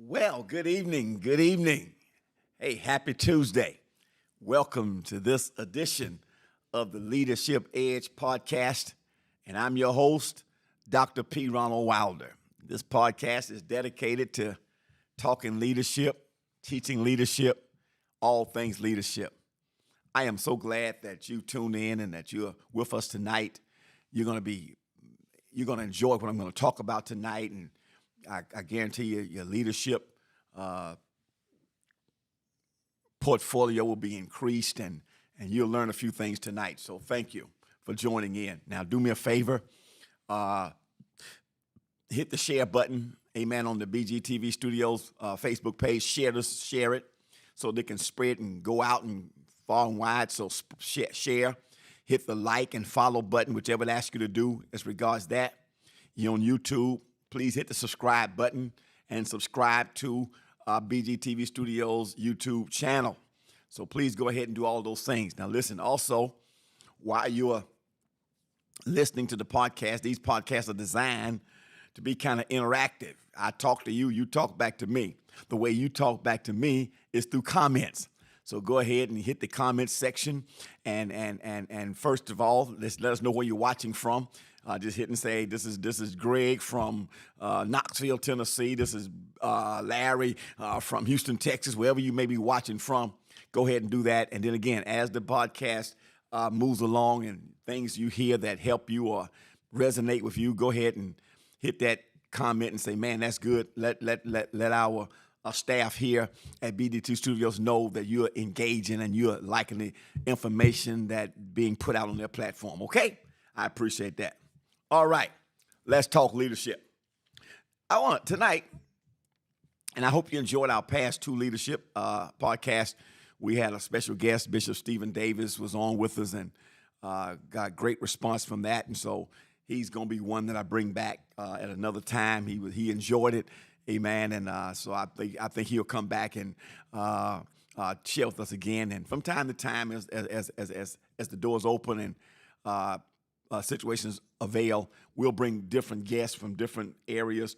Well, good evening. Good evening. Hey, happy Tuesday. Welcome to this edition of the Leadership Edge podcast. And I'm your host, Dr. P. Ronald Wilder. This podcast is dedicated to talking leadership, teaching leadership, all things leadership. I am so glad that you tuned in and that you're with us tonight. You're going to enjoy what I'm going to talk about tonight, and I guarantee you your leadership portfolio will be increased, and you'll learn a few things tonight. So thank you for joining in. Now, do me a favor. Hit the share button, amen, on the BGTV Studios Facebook page. Share it so they can spread and go out and far and wide. So share. Hit the like and follow button, whichever it asks you to do as regards that. You're on YouTube. Please hit the subscribe button and subscribe to BGTV Studios YouTube channel. So please go ahead and do all those things. Now listen, also, while you are listening to the podcast, these podcasts are designed to be kind of interactive. I talk to you, you talk back to me. The way you talk back to me is through comments. So go ahead and hit the comments section, and first of all, let us know where you're watching from. Just hit and say, this is Greg from Knoxville, Tennessee. This is Larry from Houston, Texas, wherever you may be watching from. Go ahead and do that. And then again, as the podcast moves along and things you hear that help you or resonate with you, go ahead and hit that comment and say, man, that's good. Let our staff here at BD2 Studios know that you're engaging and you're liking the information that being put out on their platform. Okay? I appreciate that. All right, let's talk leadership. I want tonight, and I hope you enjoyed our past two leadership podcasts. We had a special guest, Bishop Stephen Davis, was on with us, and got great response from that. And so he's going to be one that I bring back at another time. He enjoyed it, amen. And so I think he'll come back and share with us again. And from time to time, as the doors open and situations avail, we'll bring different guests from different areas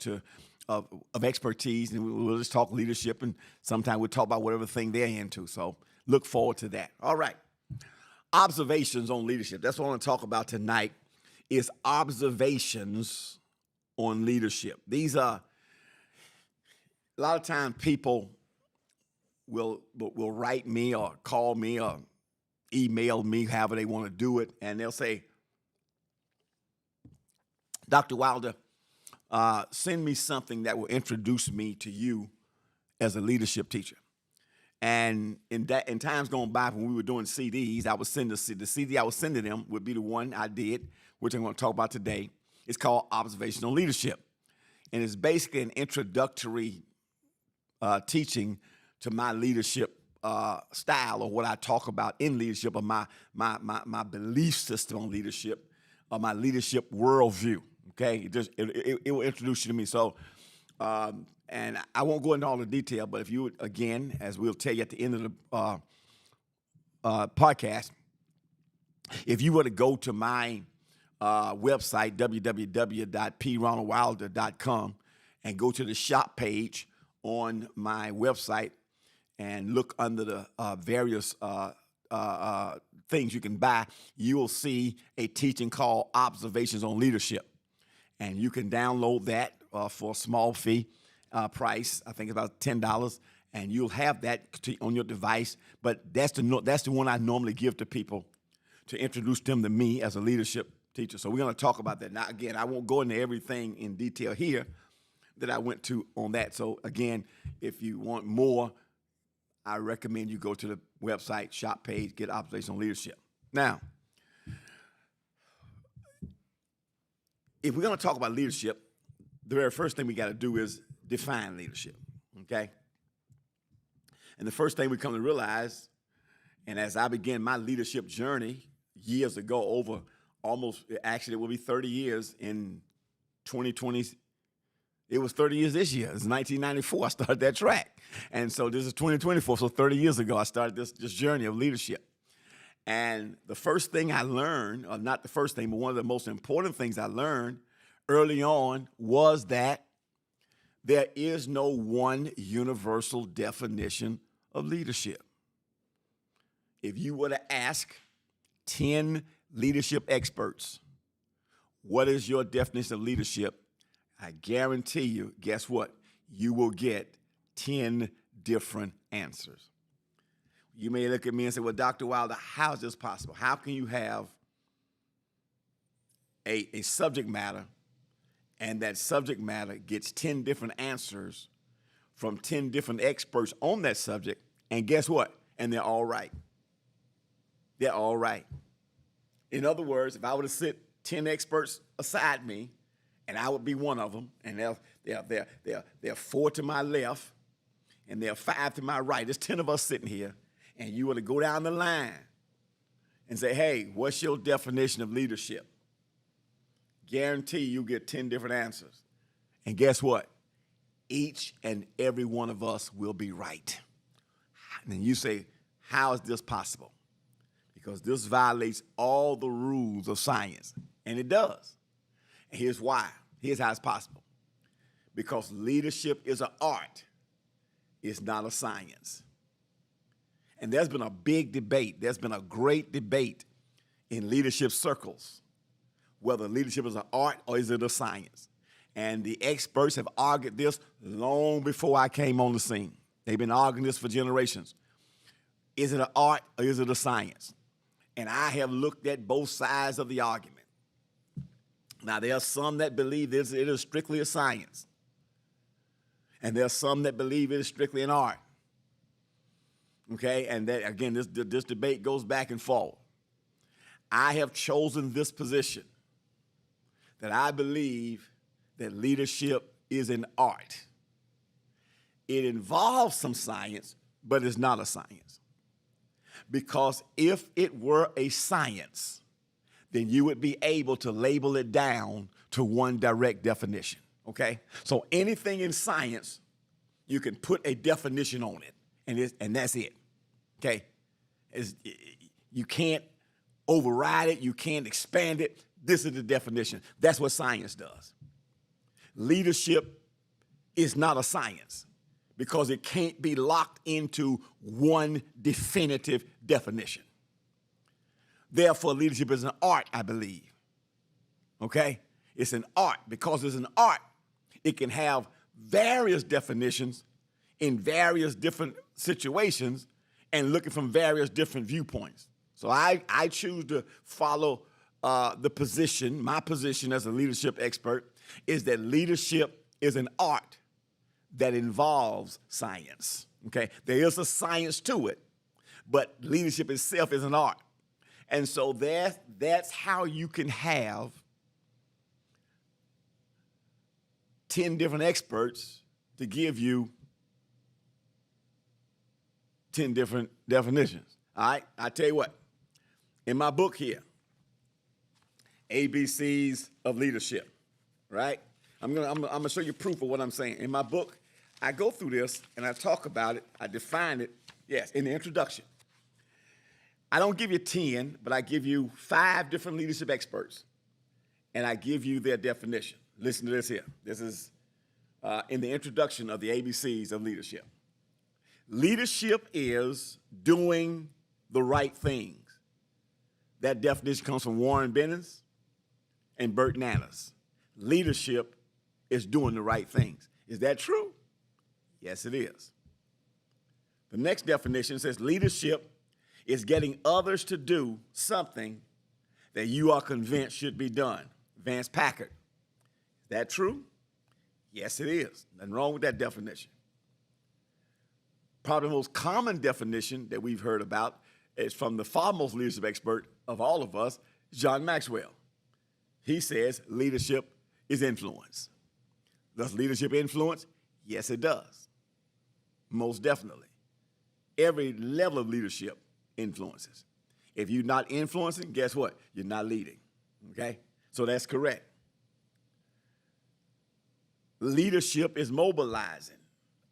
of expertise, and we'll just talk leadership, and sometimes we'll talk about whatever thing they're into. So look forward to that. All right. Observations on leadership. That's what I want to talk about tonight, is observations on leadership. These are, a lot of times people will write me or call me or email me, however they want to do it, and they'll say, Dr. Wilder, send me something that will introduce me to you as a leadership teacher. And in times gone by, when we were doing CDs, I would send the CD I would send to them would be the one I did, which I'm going to talk about today. It's called Observational Leadership. And it's basically an introductory teaching to my leadership style, or what I talk about in leadership, or my belief system on leadership, or my leadership worldview. Okay, it will introduce you to me. So, and I won't go into all the detail, but if you would, again, as we'll tell you at the end of the podcast, if you were to go to my website, www.pronaldwilder.com, and go to the shop page on my website and look under the various things you can buy, you will see a teaching called Observations on Leadership. And you can download that for a small fee price. I think about $10, and you'll have that on your device. But that's the one I normally give to people to introduce them to me as a leadership teacher. So we're going to talk about that. Now, again, I won't go into everything in detail here that I went to on that. So, again, if you want more, I recommend you go to the website, shop page, get Observational Leadership. Now, if we're going to talk about leadership, the very first thing we got to do is define leadership, okay? And the first thing we come to realize, and as I began my leadership journey years ago, over almost, actually it will be 30 years in 2020. It was 30 years this year. It's 1994 I started that track. And so this is 2024, so 30 years ago I started this journey of leadership. And the first thing I learned, or not the first thing, but one of the most important things I learned early on was that There is no one universal definition of leadership. If you were to ask 10 leadership experts, what is your definition of leadership? I guarantee you, guess what? You will get 10 different answers. You may look at me and say, well, Dr. Wilder, how is this possible? How can you have a subject matter and that subject matter gets 10 different answers from 10 different experts on that subject, and guess what? And they're all right. They're all right. In other words, if I were to sit 10 experts aside me, and I would be one of them, and there are 4 to my left, and there are 5 to my right. There's 10 of us sitting here, and you were to go down the line and say, hey, what's your definition of leadership? Guarantee you get 10 different answers. And guess what? Each and every one of us will be right. And then you say, how is this possible? Because this violates all the rules of science. And it does. And here's why. Here's how it's possible. Because leadership is an art. It's not a science. And there's been a big debate. There's been a great debate in leadership circles, whether leadership is an art or is it a science. And the experts have argued this long before I came on the scene. They've been arguing this for generations. Is it an art or is it a science? And I have looked at both sides of the argument. Now, there are some that believe it is strictly a science. And there are some that believe it is strictly an art. Okay, and that, again, this debate goes back and forth. I have chosen this position that I believe that leadership is an art. It involves some science, but it's not a science. Because if it were a science, then you would be able to label it down to one direct definition, okay? So anything in science, you can put a definition on it, and that's it, okay? You can't override it. You can't expand it. This is the definition. That's what science does. Leadership is not a science because it can't be locked into one definitive definition. Therefore, leadership is an art, I believe. Okay? It's an art. Because it's an art, it can have various definitions in various different situations and looking from various different viewpoints. So I choose to follow the position, my position as a leadership expert, is that leadership is an art that involves science. Okay? There is a science to it, but leadership itself is an art. And so that's how you can have 10 different experts to give you 10 different definitions. All right? I tell you what, in my book here, ABCs of Leadership, right? I'm gonna show you proof of what I'm saying. In my book, I go through this and I talk about it, I define it, yes, in the introduction. I don't give you 10, but I give you 5 different leadership experts, and I give you their definition. Listen to this here. This is in the introduction of the ABCs of Leadership. Leadership is doing the right things. That definition comes from Warren Bennis and Bert Nannis. Leadership is doing the right things. Is that true? Yes, it is. The next definition says leadership is getting others to do something that you are convinced should be done. Vance Packard. Is that true? Yes, it is. Nothing wrong with that definition. Probably the most common definition that we've heard about is from the foremost leadership expert of all of us, John Maxwell. He says leadership is influence. Does leadership influence? Yes, it does. Most definitely. Every level of leadership influences. If you're not influencing, guess what? You're not leading, okay? So that's correct. Leadership is mobilizing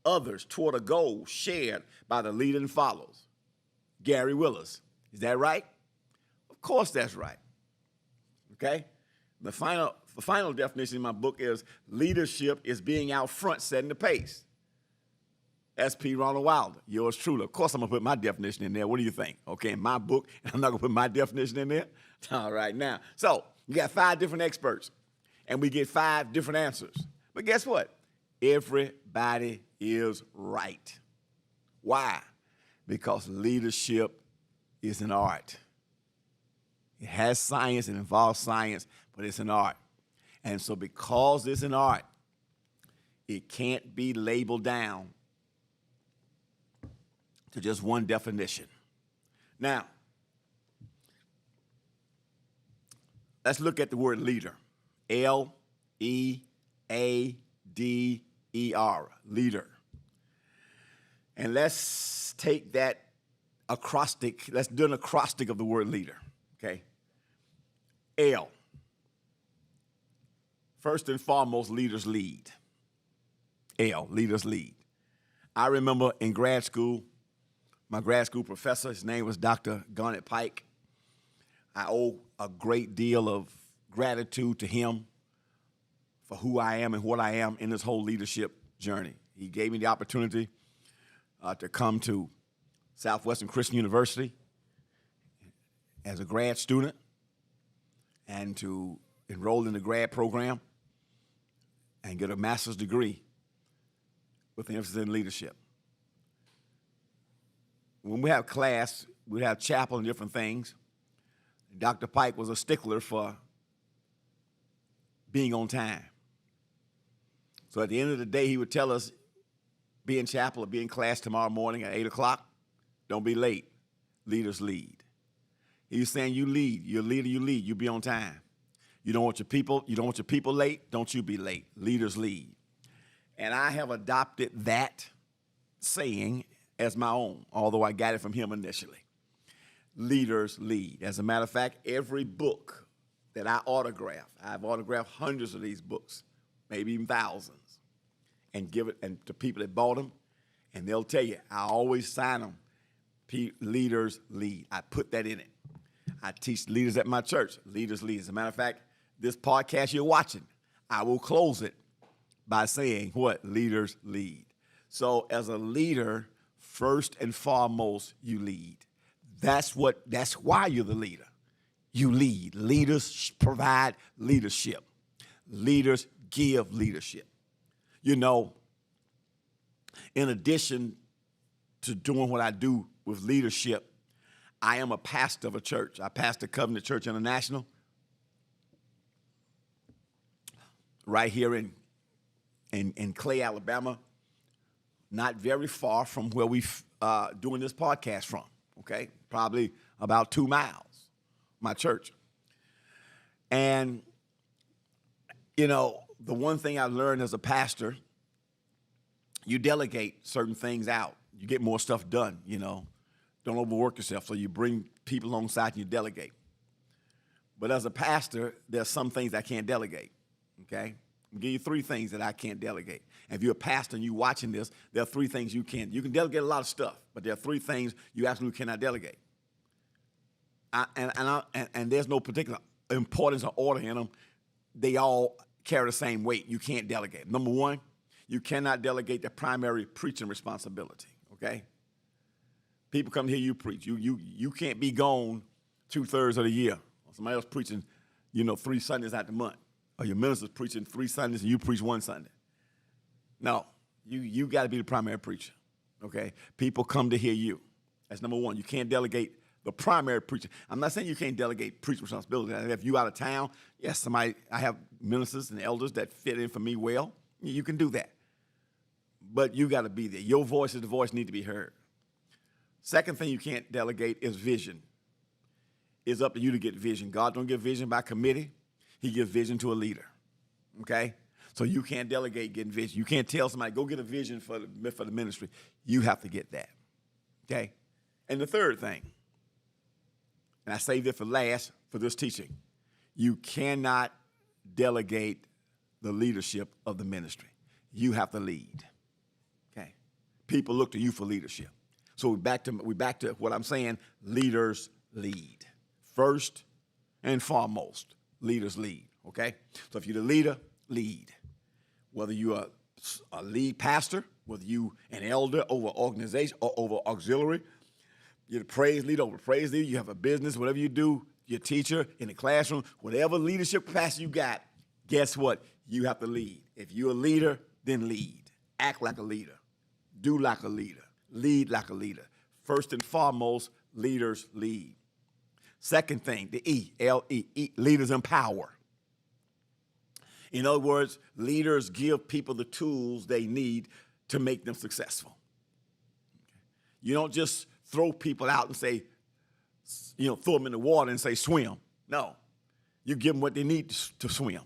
others toward a goal shared by the leader and follows. Gary Willis. Is that right? Of course that's right. Okay? The the final definition in my book is leadership is being out front, setting the pace. S.P. Ronald Wilder, yours truly. Of course, I'm going to put my definition in there. What do you think? Okay, in my book, I'm not going to put my definition in there. All right, now. So you got 5 different experts, and we get 5 different answers. But guess what? Everybody is right. Why? Because leadership is an art. It has science, it involves science, but it's an art. And so because it's an art, it can't be labeled down to just one definition. Now, let's look at the word leader. L-E-A-D-E-R, leader. And let's take that acrostic, let's do an acrostic of the word leader, okay? L. First and foremost, leaders lead. L, leaders lead. I remember in grad school, my grad school professor, his name was Dr. Garnet Pike. I owe a great deal of gratitude to him for who I am and what I am in this whole leadership journey. He gave me the opportunity to come to Southwestern Christian University as a grad student and to enroll in the grad program and get a master's degree with an emphasis in leadership. When we have class, we have chapel and different things. Dr. Pike was a stickler for being on time. So at the end of the day, he would tell us, be in chapel or be in class tomorrow morning at 8 o'clock. Don't be late. Leaders lead. He was saying you lead. You're a leader, you lead. You be on time. You don't want your people late. Don't you be late. Leaders lead. And I have adopted that saying as my own, although I got it from him initially. Leaders lead. As a matter of fact, every book that I autograph, I've autographed hundreds of these books, maybe even thousands, and give it to people that bought them, and they'll tell you, I always sign them, leaders lead. I put that in it. I teach leaders at my church, leaders lead. As a matter of fact, this podcast you're watching, I will close it by saying what? Leaders lead. So as a leader, first and foremost, you lead. That's why you're the leader. You lead. Leaders provide leadership. Leaders give leadership. You know, in addition to doing what I do with leadership, I am a pastor of a church. I pastor Covenant Church International right here in Clay, Alabama, not very far from where we're doing this podcast from, okay? Probably about 2 miles, my church. And, you know, the one thing I learned as a pastor, you delegate certain things out. You get more stuff done, you know. Don't overwork yourself, so you bring people alongside and you delegate. But as a pastor, there's some things I can't delegate, okay? I'll give you 3 things that I can't delegate. And if you're a pastor and you're watching this, there are 3 things you can. You can delegate a lot of stuff, but there are 3 things you absolutely cannot delegate. And there's no particular importance or order in them. They all carry the same weight. You can't delegate. Number 1, you cannot delegate the primary preaching responsibility, okay? People come to hear you preach. You can't be gone 2/3 of the year. Somebody else preaching, 3 Sundays out the month. Or your minister's preaching 3 Sundays and you preach 1 Sunday. No, you got to be the primary preacher, okay? People come to hear you. That's number 1. You can't delegate the primary preacher. I'm not saying you can't delegate preaching responsibility. If you out of town, yes, I have ministers and elders that fit in for me well. You can do that. But you got to be there. Your voice is the voice need to be heard. Second thing you can't delegate is vision. It's up to you to get vision. God don't give vision by committee. He gives vision to a leader, okay? So you can't delegate getting vision. You can't tell somebody, go get a vision for the ministry. You have to get that, okay? And the third thing, and I saved it for last for this teaching, you cannot delegate the leadership of the ministry. You have to lead, okay? People look to you for leadership. So we're back to what I'm saying, leaders lead. First and foremost, leaders lead. okay? So if you're the leader, lead. Whether you're a lead pastor, whether you an elder over organization or over auxiliary, you're the praise leader over praise leader, you have a business, whatever you do, you're a teacher in the classroom, whatever leadership capacity you got, guess what? You have to lead. If you're a leader, then lead. Act like a leader. Do like a leader. Lead like a leader. First and foremost, leaders lead. Second thing, the E, L-E, leaders empower. In other words, leaders give people the tools they need to make them successful. You don't just throw people out and say, throw them in the water and say, swim. No. You give them what they need to swim.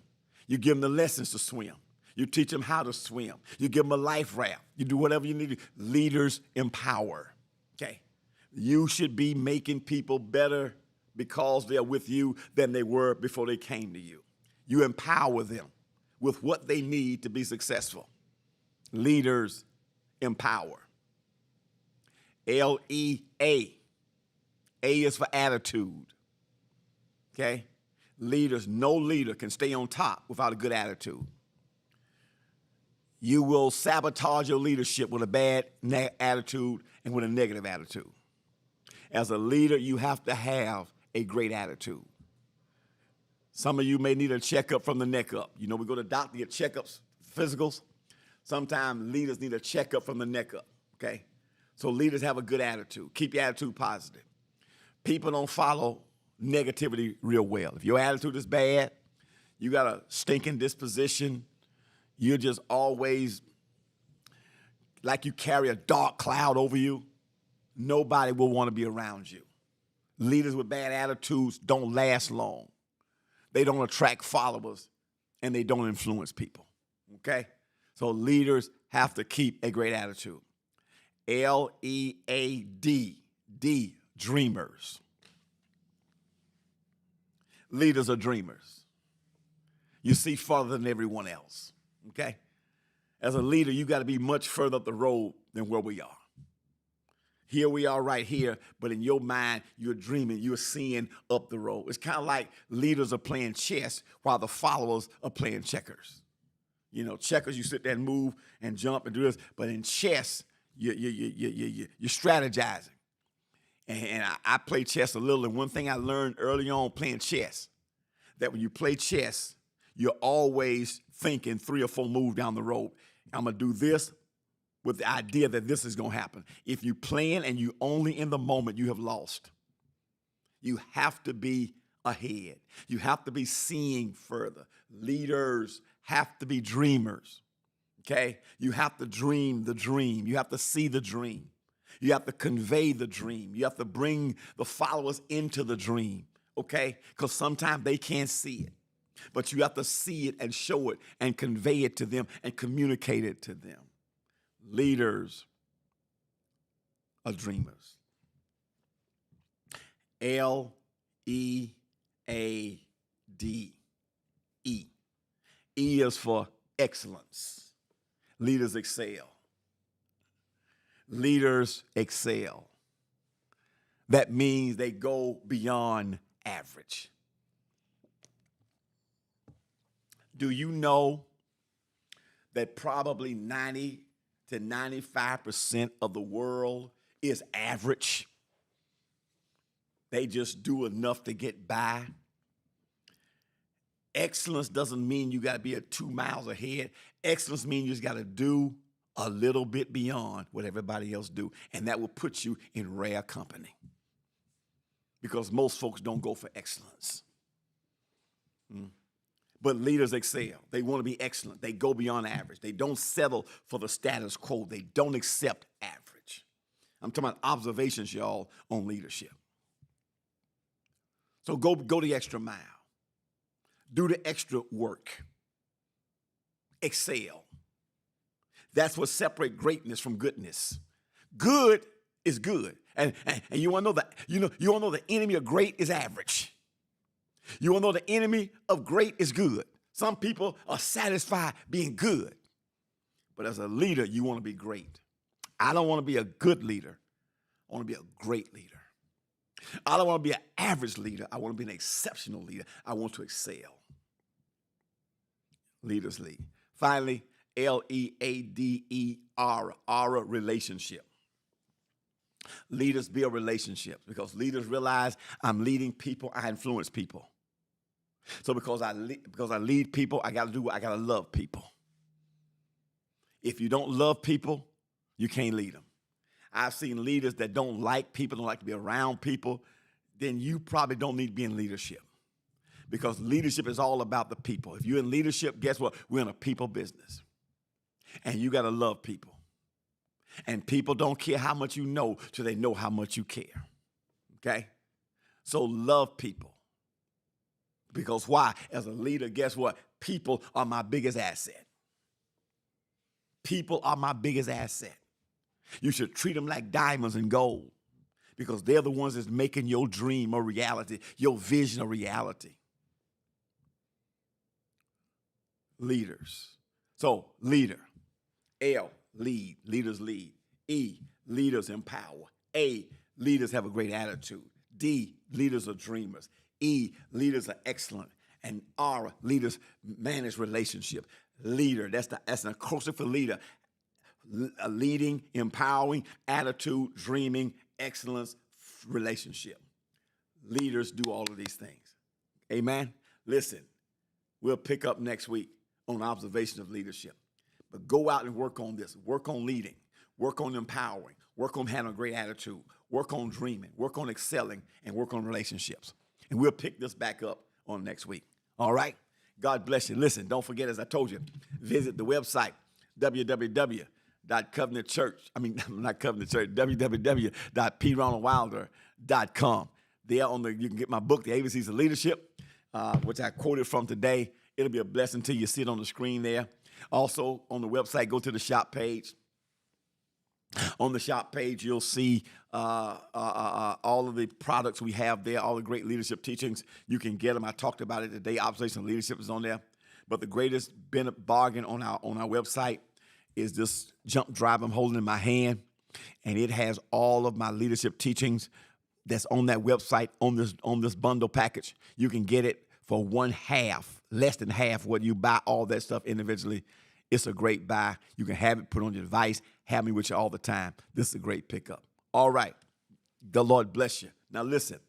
You give them the lessons to swim. You teach them how to swim. You give them a life raft. You do whatever you need to. Leaders empower. Okay? You should be making people better because they're with you than they were before they came to you. You empower them with what they need to be successful. Leaders empower. L-E-A. A is for attitude. Okay? Leaders, no leader can stay on top without a good attitude. You will sabotage your leadership with a bad attitude and with a negative attitude. As a leader, you have to have a great attitude. Some of you may need a checkup from the neck up. We go to the doctor, get checkups, physicals. Sometimes leaders need a checkup from the neck up, okay? So leaders have a good attitude. Keep your attitude positive. People don't follow negativity real well. If your attitude is bad, you got a stinking disposition, you're just always like you carry a dark cloud over you, nobody will want to be around you. Leaders with bad attitudes don't last long. They don't attract followers, and they don't influence people, okay? So leaders have to keep a great attitude. L-E-A-D, D, dreamers. Leaders are dreamers. You see further than everyone else, okay? As a leader, you got to be much further up the road than where we are. Here we are right here, but in your mind, you're dreaming, you're seeing up the road. It's kind of like leaders are playing chess while the followers are playing checkers. Checkers, you sit there and move and jump and do this, but in chess, you're strategizing. And I play chess a little, and one thing I learned early on playing chess, that when you play chess, you're always thinking 3 or 4 moves down the road. I'm going to do this with the idea that this is going to happen. If you plan and you only in the moment, you have lost. You have to be ahead. You have to be seeing further. Leaders have to be dreamers, okay? You have to dream the dream. You have to see the dream. You have to convey the dream. You have to bring the followers into the dream, okay? Because sometimes they can't see it. But you have to see it and show it and convey it to them and communicate it to them. Leaders are dreamers. L-E-A-D. E. E is for excellence. Leaders excel. Leaders excel. That means they go beyond average. Do you know that probably 90 to 95% of the world is average? They just do enough to get by. Excellence doesn't mean you got to be 2 miles ahead. Excellence means you just got to do a little bit beyond what everybody else do, and that will put you in rare company because most folks don't go for excellence. But leaders excel. They want to be excellent. They go beyond average. They don't settle for the status quo. They don't accept average. I'm talking about observations, y'all, on leadership. So go the extra mile. Do the extra work. Excel. That's what separates greatness from goodness. Good is good. And you want to know that, you want to know the enemy of great is average. You want to know the enemy of great is good. Some people are satisfied being good. But as a leader, you want to be great. I don't want to be a good leader. I want to be a great leader. I don't want to be an average leader. I want to be an exceptional leader. I want to excel. leaders lead. Finally, Leader, aura, relationship. Leaders build relationships because leaders realize I'm leading people, I influence people. So because I lead people, I got to do what I got to love people. If you don't love people, you can't lead them. I've seen leaders that don't like people, don't like to be around people, then you probably don't need to be in leadership. Because leadership is all about the people. If you're in leadership, guess what? We're in a people business. And you got to love people. And people don't care how much you know till they know how much you care. Okay? So love people. Because why? As a leader, guess what? People are my biggest asset. People are my biggest asset. You should treat them like diamonds and gold because they're the ones that's making your dream a reality, your vision a reality. Leaders. So, leader. L, lead. Leaders lead. E, leaders empower. A, leaders have a great attitude. D, leaders are dreamers. E, leaders are excellent. And R, leaders manage relationships. Leader, that's an acrostic for leader. Leading, empowering, attitude, dreaming, excellence, relationship. Leaders do all of these things. Amen? Listen, we'll pick up next week on observation of leadership. But go out and work on this. Work on leading. Work on empowering. Work on having a great attitude. Work on dreaming. Work on excelling. And work on relationships. And we'll pick this back up on next week. All right? God bless you. Listen, don't forget, as I told you, visit the website, www.pronaldwilder.com. There you can get my book, The ABCs of Leadership, which I quoted from today. It'll be a blessing to you. See it on the screen there. Also, on the website, go to the shop page. On the shop page, you'll see all of the products we have there, all the great leadership teachings. You can get them. I talked about it today. Observation of Leadership is on there. But the greatest bargain on our website is this jump drive I'm holding in my hand, and it has all of my leadership teachings that's on that website on this bundle package. You can get it for less than half what you buy all that stuff individually. It's a great buy. You can have it put on your device, have me with you all the time. This is a great pickup. All right. The Lord bless you. Now listen,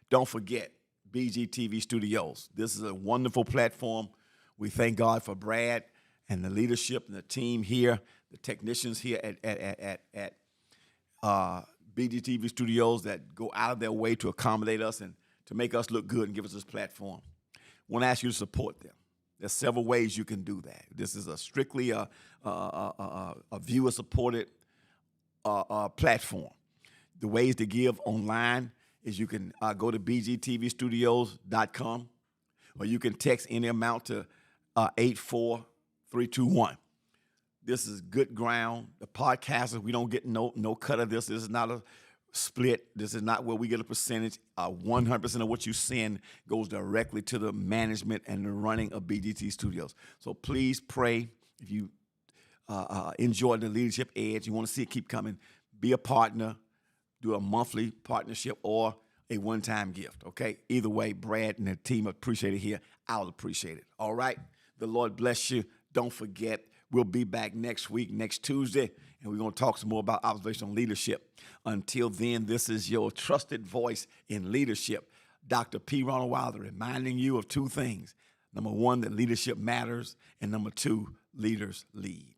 don't forget BGTV Studios. This is a wonderful platform. We thank God for Brad and the leadership and the team here, the technicians here at BGTV Studios that go out of their way to accommodate us and to make us look good and give us this platform. I want to ask you to support them. There's several ways you can do that. This is a strictly a viewer-supported platform. The ways to give online is you can go to bgtvstudios.com, or you can text any amount to 84321. This is good ground. The podcasters, we don't get no cut of this. This is not a split. This is not where we get a percentage. 100% of what you send goes directly to the management and the running of BGT Studios. So please pray. If you enjoy the Leadership Edge, you want to see it keep coming, be a partner, do a monthly partnership or a one-time gift, okay? Either way, Brad and the team appreciate it here. I'll appreciate it, all right? The Lord bless you. Don't forget, we'll be back next week, next Tuesday, and we're going to talk some more about observational leadership. Until then, this is your trusted voice in leadership, Dr. P. Ronald Wilder, reminding you of two things. Number one, that leadership matters, and number two, leaders lead.